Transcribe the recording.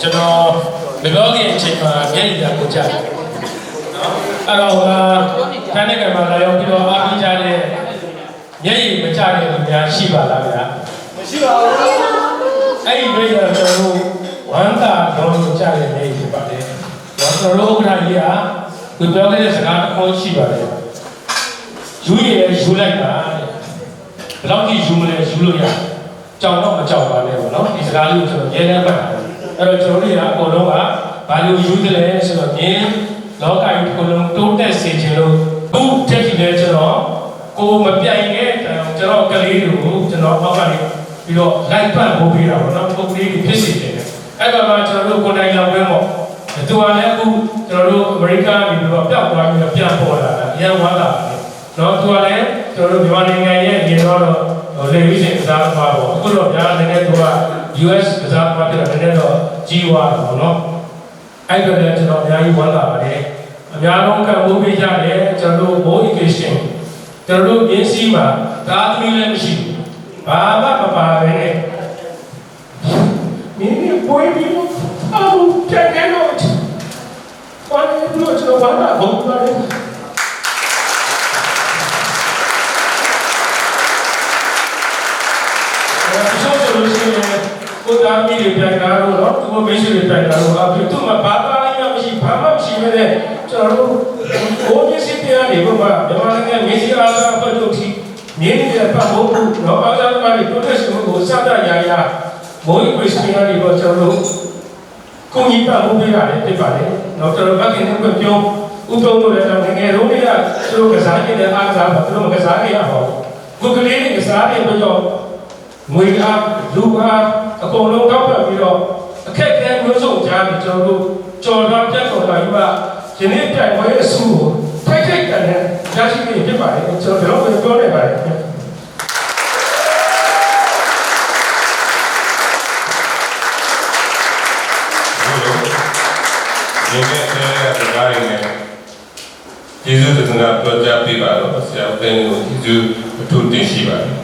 ကျွန်တော်မပြောခင်အချိန်မှာမျက်ရည်သာကိုကြားတယ်နော်အဲ့တော့တန်းတဲ့ကံမှာလာရောက်ပြီးတော့အားပေးကြတဲ့မျက်ရည်မကျတဲ့လူများရှိပါလားဗျာမရှိပါဘူးအဲ့ဒီတွေ့ရကျွန်တော်တို့ဝမ်းသာတော့ကြားတဲ့မျက်ရည်ဖြစ်ပါတယ်ကျွန်တော်တို့ဥက္ကဋ္ဌကြီးကသူပြောခဲ့တဲ့စကားတစ်ခုရှိပါတယ်ယူရည်ယူလိုက်ပါဘယ်လောက်ကြီးယူမလဲယူလို့ရကြောက်တော့မကြောက်ပါနဲ့ပေါ့နော်ဒီစကားလေးကိုကျွန်တော်ရဲရဲပတ်ပါတယ်အဲ့တော့ကျွန်တော်တို့ကအကုန်လုံးကဘာလို့ယူသလဲဆိုတော့မြင်းလောကကြီးတစ်ခုလုံးတိုးတက်စေချင်လို့ဘုတက်ကြည့်လဲကျွန်တော်ကိုမပြိုင်ခဲ့ကျွန်တော်ကလေးတွေကိုကျွန်တော်အောက်ကနေပြီးတော့လိုက်ပတ်ဖို့ပေးတာပေါ့နော်ပုဂ္ဂလိကဖြစ်စေတယ်အဲ့တော့မှကျွန်တော်တို့ကိုယ်တိုင်လောက်ပဲပေါ့သူကလည်းအခုကျွန်တော်တို့အမေရိကန်ပြည်ပြီးတော့ပျောက်သွားပြီးတော့ပြန်ပေါ်လာတာအရင်ဝါလာတယ်နော်သူကလည်းကျွန်တော်တို့မြန်မာနိုင်ငံရဲ့ရေတော့လေဝိရှင်ကစားသမားပေါ့အခုတော့ညာလည်းသူက US ကစားသမားဖြစ်တော့လည်းတော့ကြီးသွားတယ်ပေါ့နော်အဲ့တော့လည်းကျွန်တော်အများကြီးဝါလာပါတယ်အများဆုံးကံဖို့ပေးကြတယ်ကျွန်တော်တို့ Bow Education ကျွန်တော်တို့ရင်းစည်းမှာဒါသမီးလည်းမရှိဘူးဘာမှမပါပဲနဲ့မင်းပွေးပြီးအော်တက်ခဲ့တော့ဘာလို့ကျွန်တော်ဘာမှမဟုတ်ပါဘူးကိုသားမီးတွေပြန်ကားလို့နော်သူမိတ်ဆွေတွေပြန်ကားလို့အပြင်သူ့မှာဘာသာရေးမရှိဘာမှမရှိပဲနဲ့ကျွန်တော်တို့ဘိုးကြီးစစ်ပြန်နေဖို့ကမြန်မာနိုင်ငံမေစီအားသာအဖွဲ့ချုပ်ကြီးမြင်းနေတဲ့ပတ်ဖို့နော်အားသာမှာဒီပရိုတက်ရှင်ကိုစတာရာရာမိုးခွေစပင်ကနေတော့ကျွန်တော်တို့ကိုကြီးပတ်ဖို့ပြရတယ်ဖြစ်ပါတယ်နော်ကျွန်တော်ဘာကင်းနဲ့ပြောဥပဒေလည်းငယ်လုံးတွေကသူတို့ကစားနေတဲ့အားသာပါသူတို့ကစားနေရပါဘူးကိုကလေးတွေကစားနေပြီးတော့ငွေအားလူအားအကုန်လုံးတောက်ပတ်ပြီးတော့အခက်အခဲမျိုးစုံကြားပြီးကျွန်တော်တို့ကြော်တော့ပြတ်တော်လာပြီးမှယနေ့ပြိုင်ပွဲအဆူကိုထိုက်တယ်နဲ့ရရှိနေဖြစ်ပါတယ်ကျွန်တော်တို့ပြောနေပါတယ်ဒီမဲ့တဲ့စကားရင်းနဲ့ကျေးဇူးတင်တာပြောကြားပေးပါတော့ဆရာဦးသိန်းကိုကျေးဇူးအထူးတင်ရှိပါတယ်